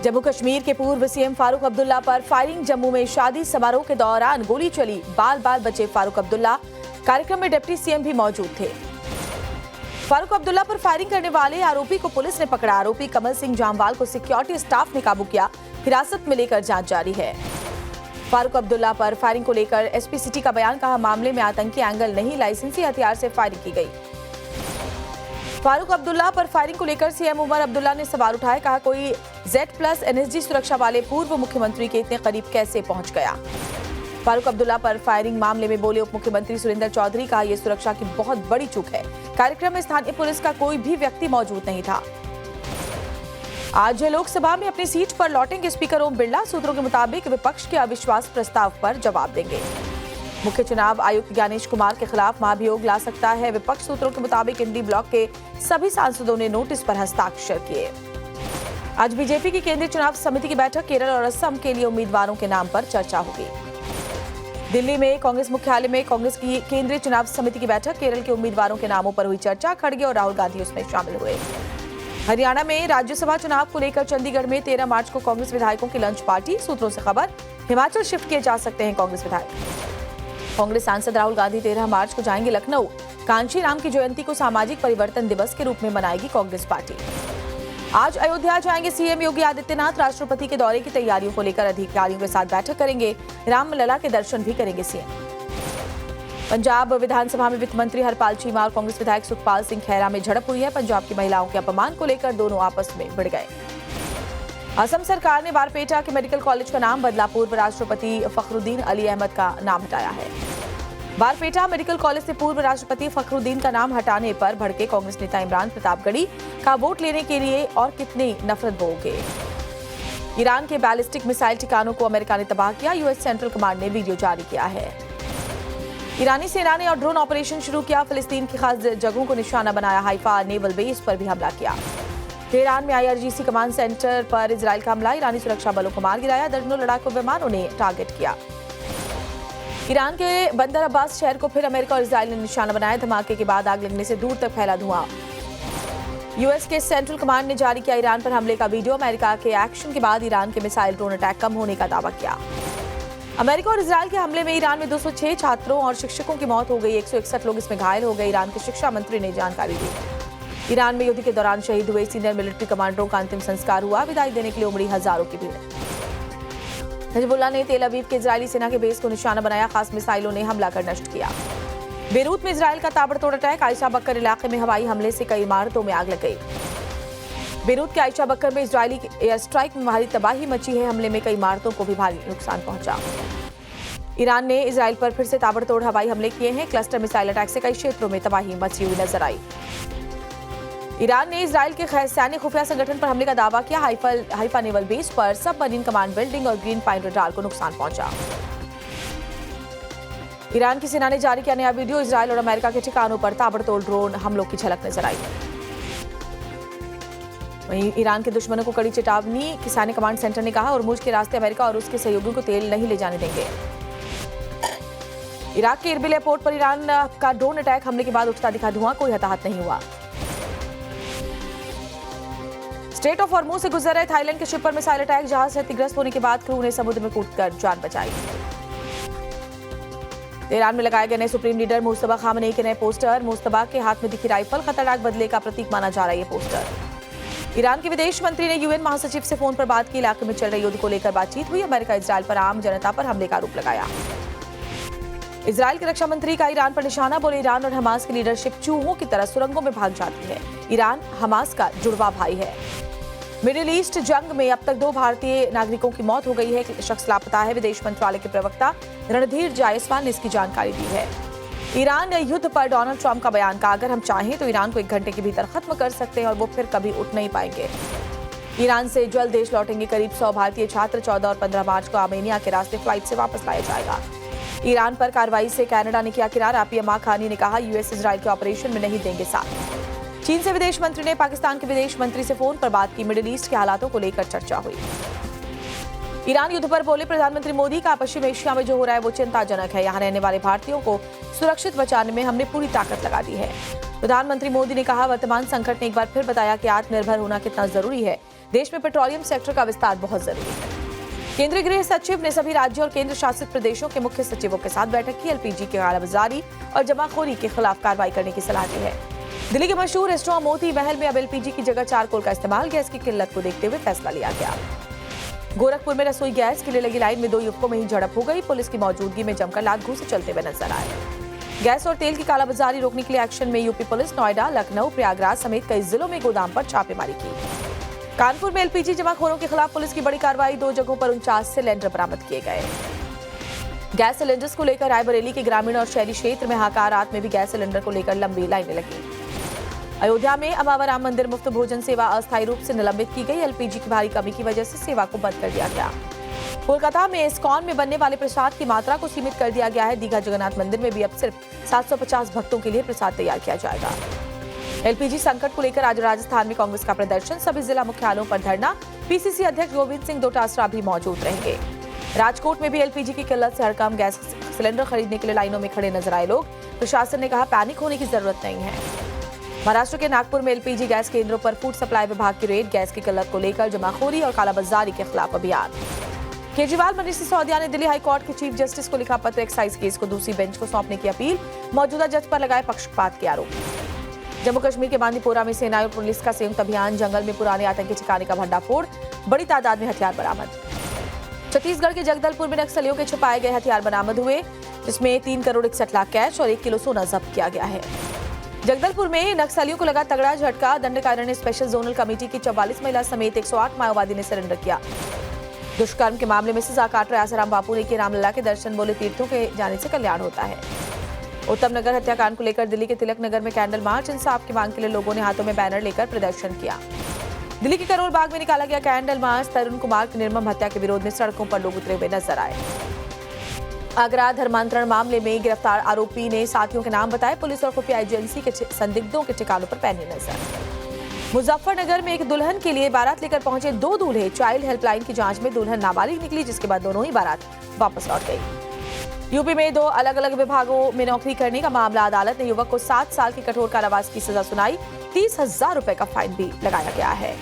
जम्मू कश्मीर के पूर्व सीएम फारूक अब्दुल्ला पर फायरिंग। जम्मू में शादी समारोह के दौरान गोली चली, बाल बाल बचे फारूक अब्दुल्ला। कार्यक्रम में डिप्टी सीएम भी मौजूद थे। फारूक अब्दुल्ला पर फायरिंग करने वाले आरोपी को पुलिस ने पकड़ा। आरोपी कमल सिंह जामवाल को सिक्योरिटी स्टाफ ने काबू किया। हिरासत में लेकर जांच जारी है। फारूक अब्दुल्ला पर फायरिंग को लेकर एसपी सिटी का बयान। कहा, मामले में आतंकी एंगल नहीं, लाइसेंसी हथियार से फायरिंग की गई। फारूक अब्दुल्ला पर फायरिंग को लेकर सीएम उमर अब्दुल्ला ने सवाल उठाए। कहा, कोई Z+ NSG सुरक्षा वाले पूर्व मुख्यमंत्री के इतने करीब कैसे पहुंच गया। फारूक अब्दुल्ला पर फायरिंग मामले में बोले उप मुख्यमंत्री सुरेंद्र चौधरी। कहा, यह सुरक्षा की बहुत बड़ी चूक है। कार्यक्रम में स्थानीय पुलिस का कोई भी व्यक्ति मौजूद नहीं था। आज लोकसभा में अपनी सीट पर लौटेंगे स्पीकर ओम बिरला। सूत्रों के मुताबिक विपक्ष के अविश्वास प्रस्ताव पर जवाब देंगे। मुख्य चुनाव आयुक्त ज्ञानेश कुमार के खिलाफ महाभियोग ला सकता है विपक्ष। सूत्रों के मुताबिक इंडी ब्लॉक के सभी सांसदों ने नोटिस पर हस्ताक्षर किए। आज बीजेपी की केंद्रीय चुनाव समिति की बैठक। केरल और असम के लिए उम्मीदवारों के नाम पर चर्चा होगी। दिल्ली में कांग्रेस मुख्यालय में कांग्रेस की केंद्रीय चुनाव समिति की बैठक। केरल के उम्मीदवारों के नामों पर हुई चर्चा। खड़गे और राहुल गांधी उसमें शामिल हुए। हरियाणा में राज्यसभा चुनाव को लेकर चंडीगढ़ में 13 मार्च को कांग्रेस विधायकों की लंच पार्टी। सूत्रों से खबर, हिमाचल शिफ्ट किए जा सकते हैं कांग्रेस विधायक। कांग्रेस सांसद राहुल गांधी 13 मार्च को जाएंगे लखनऊ। कांची राम की जयंती को सामाजिक परिवर्तन दिवस के रूप में मनाएगी कांग्रेस पार्टी। आज अयोध्या जाएंगे सीएम योगी आदित्यनाथ। राष्ट्रपति के दौरे की तैयारियों को लेकर अधिकारियों के साथ बैठक करेंगे। रामलला के दर्शन भी करेंगे सीएम। पंजाब विधानसभा में वित्त मंत्री हरपाल चीमा और कांग्रेस विधायक सुखपाल सिंह खैरा में झड़प हुई है। पंजाब की महिलाओं के अपमान को लेकर दोनों आपस में भिड़ गए। असम सरकार ने बारपेटा के मेडिकल कॉलेज का नाम बदला। पूर्व राष्ट्रपति फखरुद्दीन अली अहमद का नाम हटाया है। बारपेटा मेडिकल कॉलेज से पूर्व राष्ट्रपति फखरुद्दीन का नाम हटाने पर भड़के कांग्रेस नेता इमरान प्रतापगढ़ी। का वोट लेने के लिए और कितनी नफरत बोओगे। ईरान के बैलिस्टिक मिसाइल ठिकानों को अमेरिका ने तबाह किया। यूएस सेंट्रल कमांड ने वीडियो जारी किया है। ईरानी सेना ने और ड्रोन ऑपरेशन शुरू किया। फिलिस्तीन की खास जगहों को निशाना बनाया। हाइफा नेवल बेस पर भी हमला किया। तेहरान में IRGC कमांड सेंटर पर इजराइल का हमला। ईरानी सुरक्षा बलों को मार गिराया। दर्जनों लड़ाकू विमानों ने टारगेट किया। ईरान के बंदर अब्बास शहर को फिर अमेरिका और इजराइल ने निशाना बनाया। धमाके के बाद आग लगने से दूर तक फैला धुआं। यूएस के सेंट्रल कमांड ने जारी किया ईरान पर हमले का वीडियो। अमेरिका के एक्शन के बाद ईरान के मिसाइल ड्रोन अटैक कम होने का दावा किया। अमेरिका और इजराइल के हमले में ईरान में 206 छात्रों और शिक्षकों की मौत हो गई। 161 लोग इसमें घायल हो गए। ईरान के शिक्षा मंत्री ने जानकारी दी। ईरान में युद्ध के दौरान शहीद हुए सीनियर मिलिट्री कमांडरों का अंतिम संस्कार हुआ। विदाई देने के लिए उमड़ी हजारों की भीड़। हिजबुल्लाह ने तेल अवीव के इजरायली सेना के बेस को निशाना बनाया। खास मिसाइलों ने हमला कर नष्ट किया। बेरूत में इजराइल का ताबड़तोड़ अटैक। आयशा बक्कर इलाके में हवाई हमले से कई इमारतों में आग लग गई। बेरूत के आयशा बक्कर में इजरायली एयर स्ट्राइक में भारी तबाही मची है। हमले में कई इमारतों को भी भारी नुकसान पहुंचा। ईरान ने इजराइल पर फिर से ताबड़तोड़ हवाई हमले किए हैं। क्लस्टर मिसाइल अटैक से कई क्षेत्रों में तबाही मची हुई नजर आई। ईरान ने इजराइल के सैन्य खुफिया संगठन पर हमले का दावा किया। हाइफा नेवल बेस पर सबमरीन कमांड बिल्डिंग और ग्रीन पाइन रडार को नुकसान पहुंचा। ईरान की सेना ने जारी किया नया वीडियो। इजराइल और अमेरिका के ठिकानों पर ताबड़तोड़ ड्रोन हमलों की झलक नजर आई। वहीं ईरान के दुश्मनों को कड़ी चेतावनी। सैन्य कमांड सेंटर ने कहा, होर्मुज के रास्ते अमेरिका और उसके सहयोगियों को तेल नहीं ले जाने देंगे। इराक के इरबिल एयरपोर्ट पर ईरान का ड्रोन अटैक। हमले के बाद उठता दिखा धुआं। कोई हताहत नहीं हुआ। स्ट्रेट ऑफ हॉर्मुज से गुजर रहे थाईलैंड के शिप पर मिसाइल अटैक। जहाज क्षतिग्रस्त होने के बाद क्रू ने समुद्र में कूदकर जान बचाई। तेहरान में लगाए गए नए सुप्रीम लीडर मुस्तफा खामनेई के नए पोस्टर। मुस्तफा के हाथ में दिखी राइफल खतरनाक बदले का प्रतीक माना जा रहा है ये पोस्टर। ईरान के विदेश मंत्री ने यूएन महासचिव से फोन पर बात की। इलाके में चल रहे युद्ध को लेकर बातचीत हुई। अमेरिका इजराइल पर आम जनता पर हमले का आरोप लगाया। इजराइल के रक्षा मंत्री का ईरान पर निशाना। बोले, ईरान और हमास की लीडरशिप चूहों की तरह सुरंगों में भाग जाती है। ईरान हमास का जुड़वा भाई है। मिडिल ईस्ट जंग में अब तक 2 भारतीय नागरिकों की मौत हो गई है। एक शख्स लापता है। विदेश मंत्रालय के प्रवक्ता रणधीर जायसवाल ने इसकी जानकारी दी है। ईरान युद्ध पर डोनाल्ड ट्रंप का बयान का, अगर हम चाहें तो ईरान को 1 घंटे के भीतर खत्म कर सकते हैं और वो फिर कभी उठ नहीं पाएंगे। ईरान से जल्द देश लौटेंगे करीब 100 भारतीय छात्र। 14 और 15 मार्च को आर्मेनिया के रास्ते फ्लाइट से वापस लाया जाएगा। ईरान पर कार्रवाई से कनाडा ने किया किनारा। पीएम खानी ने कहा, यूएस इजराइल के ऑपरेशन में नहीं देंगे साथ। चीन से विदेश मंत्री ने पाकिस्तान के विदेश मंत्री से फोन पर बात की। मिडिल ईस्ट के हालातों को लेकर चर्चा हुई। ईरान युद्ध पर बोले प्रधानमंत्री मोदी का, पश्चिम एशिया में जो हो रहा है वो चिंताजनक है। यहाँ रहने वाले भारतीयों को सुरक्षित बचाने में हमने पूरी ताकत लगा दी है। प्रधानमंत्री मोदी ने कहा, वर्तमान संकट ने एक बार फिर बताया कि आत्मनिर्भर होना कितना जरूरी है। देश में पेट्रोलियम सेक्टर का विस्तार बहुत जरूरी है। केंद्रीय गृह सचिव ने सभी राज्यों और केंद्र शासित प्रदेशों के मुख्य सचिवों के साथ बैठक की। एलपीजी की कालाबाजारी और जमाखोरी के खिलाफ कार्रवाई करने की सलाह दी है। दिल्ली के मशहूर रेस्टोरेंट मोती महल में अब एलपीजी की जगह चारकोल का इस्तेमाल, गैस की किल्लत को देखते हुए फैसला लिया गया। गोरखपुर में रसोई गैस के लिए लगी लाइन में 2 युवकों में ही झड़प हो गई। पुलिस की मौजूदगी में जमकर लात घूंसे चलते हुए नजर आए। गैस और तेल की कालाबाजारी रोकने के लिए एक्शन में यूपी पुलिस नोएडा, लखनऊ, प्रयागराज समेत कई जिलों में गोदाम पर छापेमारी की। कानपुर में एलपीजी जमाखोरों के खिलाफ पुलिस की बड़ी कार्रवाई, 2 जगहों पर 49 सिलेंडर बरामद किए गए। गैस सिलेंडर्स को लेकर रायबरेली के ग्रामीण और शहरी क्षेत्र में हाहाकार, रात में भी गैस सिलेंडर को लेकर लंबी लाइनें लगी। अयोध्या में अमावा राम मंदिर मुफ्त भोजन सेवा अस्थायी रूप से निलंबित की गई। एलपीजी की भारी कमी की वजह से सेवा को बंद कर दिया गया। कोलकाता में इस्कॉन में बनने वाले प्रसाद की मात्रा को सीमित कर दिया गया है। दीघा जगन्नाथ मंदिर में भी अब सिर्फ 750 भक्तों के लिए प्रसाद तैयार किया जाएगा। एलपीजी संकट को लेकर आज राजस्थान में कांग्रेस का प्रदर्शन, सभी जिला मुख्यालयों पर धरना। पीसीसी अध्यक्ष गोविंद सिंह डोटासरा भी मौजूद रहेंगे। राजकोट में भी एलपीजी की किल्लत से हड़कंप, गैस सिलेंडर खरीदने के लिए लाइनों में खड़े नजर आए लोग। प्रशासन ने कहा, पैनिक होने की जरूरत नहीं है। महाराष्ट्र के नागपुर में एलपीजी गैस केंद्रों पर फूड सप्लाई विभाग की रेड, गैस की किल्लत को लेकर जमाखोरी और कालाबाजारी के खिलाफ अभियान। केजरीवाल मनीष सिसोदिया ने दिल्ली हाईकोर्ट के चीफ जस्टिस को लिखा पत्र, एक्साइज केस को दूसरी बेंच को सौंपने की अपील, मौजूदा जज पर लगाए पक्षपात के आरोप। जम्मू कश्मीर के बांदीपोरा में सेना और पुलिस का संयुक्त अभियान, जंगल में पुराने आतंकी ठिकाने का भंडाफोड़, बड़ी तादाद में हथियार बरामद। छत्तीसगढ़ के जगदलपुर में नक्सलियों के छुपाए गए हथियार बरामद हुए, जिसमें 3 करोड़ 61 लाख कैश और 1 किलो सोना जब्त किया गया है। जगदलपुर में नक्सलियों को लगा तगड़ा झटका, दंडकारण्य स्पेशल जोनल कमेटी की 44 महिला समेत 108 माओवादी ने सरेंडर किया। दुष्कर्म के मामले में सजा काट रहे आसाराम बापू ने किए रामलला के दर्शन, बोले तीर्थों के जाने से कल्याण होता है। उत्तम नगर हत्याकांड को लेकर दिल्ली के तिलक नगर में कैंडल मार्च, इंसाफ की मांग के लिए लोगों ने हाथों में बैनर लेकर प्रदर्शन किया। दिल्ली के करोल बाग में निकाला गया कैंडल मार्च, तरुण कुमार की निर्मम हत्या के विरोध में सड़कों पर लोग उतरे हुए नजर आए। आगरा धर्मांतरण मामले में गिरफ्तार आरोपी ने साथियों के नाम बताए, पुलिस और खुफिया एजेंसी के संदिग्धों के ठिकानों पर पैनी नजर। मुजफ्फरनगर में एक दुल्हन के लिए बारात लेकर पहुंचे 2 दूल्हे, चाइल्ड हेल्पलाइन की जांच में दुल्हन नाबालिग निकली, जिसके बाद दोनों ही बारात वापस लौट गई। यूपी में 2 अलग अलग विभागों में नौकरी करने का मामला, अदालत ने युवक को 7 साल की कठोर कारावास की सजा सुनाई, 30,000 रुपए का फाइन भी लगाया गया है।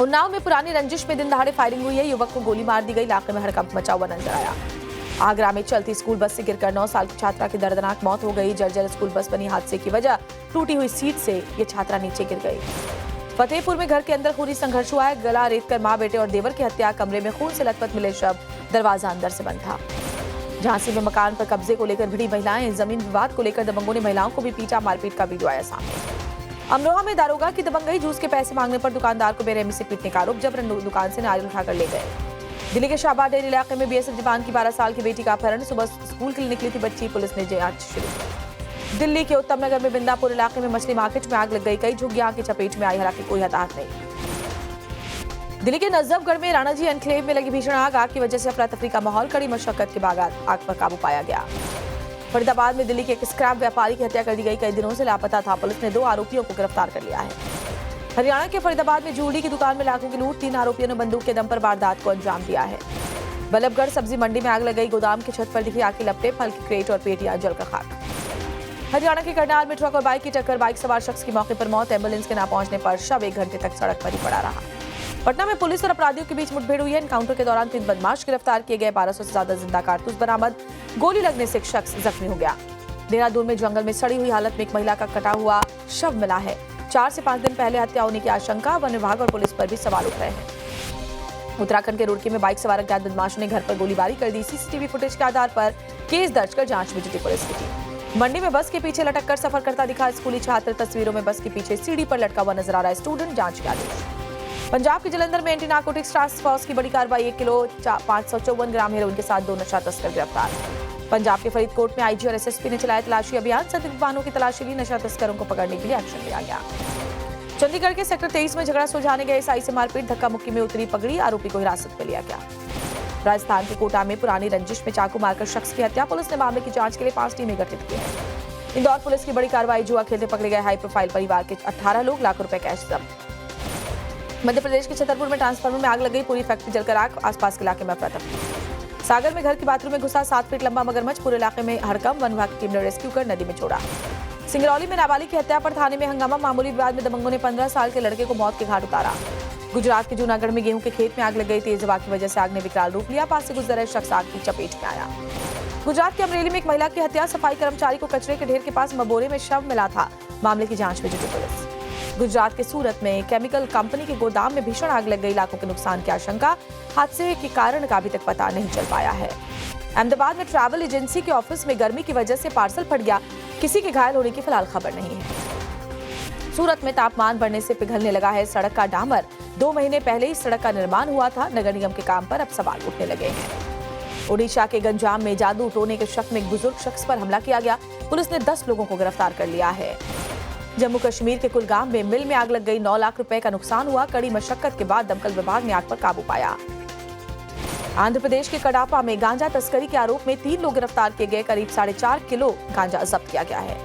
उन्नाव में पुरानी रंजिश में दिन दहाड़े फायरिंग हुई है, युवक को गोली मार दी गई, इलाके में हड़कंप मचा हुआ नजर आया। आगरा में चलती स्कूल बस से गिरकर 9 साल की छात्रा की दर्दनाक मौत हो गई। जर्जर स्कूल बस बनी हादसे की वजह टूटी हुई सीट से ये छात्रा नीचे गिर गई। फतेहपुर में घर के अंदर खूनी संघर्ष हुआ है, गला रेतकर मां, बेटे और देवर की हत्या, कमरे में खून से लथपथ मिले शव, दरवाजा अंदर से बंद था। झांसी में मकान पर कब्जे को लेकर भिड़ी महिलाएं, जमीन विवाद को लेकर दबंगों ने महिलाओं को भी पीटा, मारपीट का वीडियो आया सामने। अमरोहा में दारोगा की दबंगई, जूस के पैसे मांगने पर दुकानदार को बेरहमी से पीटने का आरोप, जबरन दुकान से नारियल उठाकर ले गए। दिल्ली के शाहबाद डेर इलाके में बीएसएफ जवान की 12 साल की बेटी का अपहरण, सुबह स्कूल के लिए निकली थी बच्ची, पुलिस ने जांच शुरू की। दिल्ली के उत्तम नगर में बिंदापुर इलाके में मछली मार्केट में आग लग गई, कई झुग्गियां की चपेट में आई, हालांकि कोई हताहत नहीं। दिल्ली के नजफगढ़ में राणाजी एनक्लेव में लगी भीषण आग की वजह से अफरा तफरी का माहौल, कड़ी मशक्कत के बाद आग पर काबू पाया गया। फरीदाबाद में दिल्ली के एक स्क्रैप व्यापारी की हत्या कर दी गई, कई दिनों से लापता था, पुलिस ने 2 आरोपियों को गिरफ्तार कर लिया है। हरियाणा के फरीदाबाद में जूड़ी की दुकान में लाखों की लूट, 3 आरोपियों ने बंदूक के दम पर वारदात को अंजाम दिया है। बल्लभगढ़ सब्जी मंडी में आग लग गई, गोदाम की छत पर दिखी आग की लपटें, फल की क्रेट और पेटियां जलकर खाक। हरियाणा के करनाल में ट्रक और बाइक की टक्कर, बाइक सवार शख्स की मौके पर मौत, एम्बुलेंस के न पहुंचने पर शव 1 घंटे तक सड़क पर ही पड़ा रहा। पटना में पुलिस और अपराधियों के बीच मुठभेड़ हुई है, एनकाउंटर के दौरान 3 बदमाश गिरफ्तार किए गए, 1200 से ज्यादा जिंदा कारतूस बरामद, गोली लगने से एक शख्स जख्मी हो गया। देहरादून में जंगल में सड़ी हुई हालत में एक महिला का कटा हुआ शव मिला है, 4 से 5 दिन पहले हत्या होने की आशंका, वन विभाग और पुलिस पर भी सवाल उठ रहे हैं। उत्तराखंड के रुड़की में बाइक सवार अज्ञात बदमाशों ने घर पर गोलीबारी कर दी, सीसीटीवी फुटेज के आधार पर केस दर्ज कर जांच में जुटी पुलिस की टीम। मंडी में बस के पीछे लटक कर सफर करता दिखा स्कूली छात्र, तस्वीरों में बस के पीछे सीढ़ी पर लटका हुआ नजर आ रहा है स्टूडेंट, जांच के आदेश। पंजाब के जलंधर में एंटी नार्कोटिक्स टास्क फोर्स की बड़ी कार्रवाई, 1 किलो 554 ग्राम हेरोइन के साथ 2 नशा तस्कर गिरफ्तार। पंजाब के फरीदकोट में आईजी और एसएसपी ने चलाया तलाशी अभियान, संदिग्ध वाहनों की तलाशी ली, नशा तस्करों को पकड़ने के लिए एक्शन लिया गया। चंडीगढ़ के सेक्टर 23 में झगड़ा सुलझाने गए एसआई से मारपीट, धक्का मुक्की में उतरी पगड़ी, आरोपी को हिरासत में लिया गया। राजस्थान के कोटा में पुरानी रंजिश में चाकू मारकर शख्स की हत्या, पुलिस ने मामले की जांच के लिए 5 टीमें गठित की हैं। इंदौर पुलिस की बड़ी कार्रवाई, जुआ खेलते पकड़े गए हाई प्रोफाइल परिवार के 18 लोग, लाख रुपए कैश जब्त। मध्य प्रदेश के छतरपुर में ट्रांसफार्मर में आग लग गई, पूरी फैक्ट्री जलकर आग, आसपास के इलाके में अफरा-तफरी। सागर में घर की बाथरूम में घुसा 7 फीट लंबा मगरमच्छ, पूरे इलाके में हड़कंप, वन विभाग की टीम ने रेस्क्यू कर नदी में छोड़ा। सिंगरौली में नाबालिग की हत्या पर थाने में हंगामा। मामूली विवाद में दबंगों ने 15 साल के लड़के को मौत के घाट उतारा। गुजरात के जूनागढ़ में गेहूं के खेत में आग लग गई। तेज हवा की वजह से आग ने विकराल रूप लिया। पास से गुजर रहे शख्स आग की चपेट में आया। गुजरात के अमरेली में एक महिला की हत्या। सफाई कर्मचारी को कचरे के ढेर के पास मबोरे में शव मिला था। मामले की जांच में जुटी पुलिस। गुजरात के सूरत में केमिकल कंपनी के गोदाम में भीषण आग लग गई। लाखों के नुकसान की आशंका। हादसे के कारण का अभी तक पता नहीं चल पाया है। अहमदाबाद में ट्रैवल एजेंसी के ऑफिस में गर्मी की वजह से पार्सल फट गया। किसी के घायल होने की फिलहाल खबर नहीं है। सूरत में तापमान बढ़ने से पिघलने लगा है सड़क का डामर। 2 महीने पहले ही सड़क का निर्माण हुआ था। नगर निगम के काम पर अब सवाल उठने लगे हैं। ओडिशा के गंजाम में जादू टोने के शक में एक बुजुर्ग शख्स पर हमला किया गया। पुलिस ने 10 लोगों को गिरफ्तार कर लिया है। जम्मू कश्मीर के कुलगाम में मिल में आग लग गई। 9 लाख रुपए का नुकसान हुआ। कड़ी मशक्कत के बाद दमकल विभाग ने आग पर काबू पाया। आंध्र प्रदेश के कडापा में गांजा तस्करी के आरोप में 3 लोग गिरफ्तार किए गए। करीब 4.5 किलो गांजा जब्त किया गया है।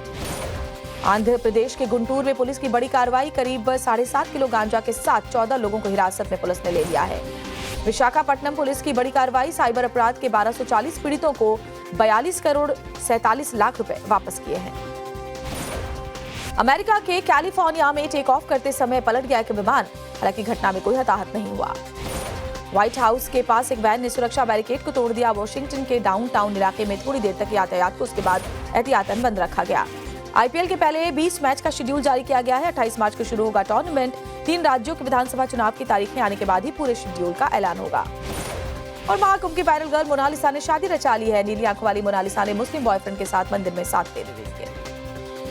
आंध्र प्रदेश के गुंटूर में पुलिस की बड़ी कार्रवाई। करीब 7.5 किलो गांजा के साथ 14 लोगों को हिरासत में पुलिस ने ले लिया है। विशाखापट्टनम पुलिस की बड़ी कार्रवाई। साइबर अपराध के 1240 पीड़ितों को 42 करोड़ 47 लाख रुपए वापस किए हैं। अमेरिका के कैलिफोर्निया में टेक ऑफ करते समय पलट गया एक विमान। हालांकि घटना में कोई हताहत नहीं हुआ। व्हाइट हाउस के पास एक वैन ने सुरक्षा बैरिकेड को तोड़ दिया। वॉशिंगटन के डाउनटाउन इलाके में थोड़ी देर तक यातायात को उसके बाद एहतियातन बंद रखा गया। आईपीएल के पहले 20 मैच का शेड्यूल जारी किया गया है। 28 मार्च को शुरू होगा टूर्नामेंट। 3 राज्यों के विधानसभा चुनाव की तारीखें आने के बाद ही पूरे शेड्यूल का ऐलान होगा। और महाकुंभ की वायरल गर्ल मोनालिसा ने शादी रचा ली है। नीली आंखों वाली मोनालिसा ने मुस्लिम बॉयफ्रेंड के साथ मंदिर में साथ फेरे दिए।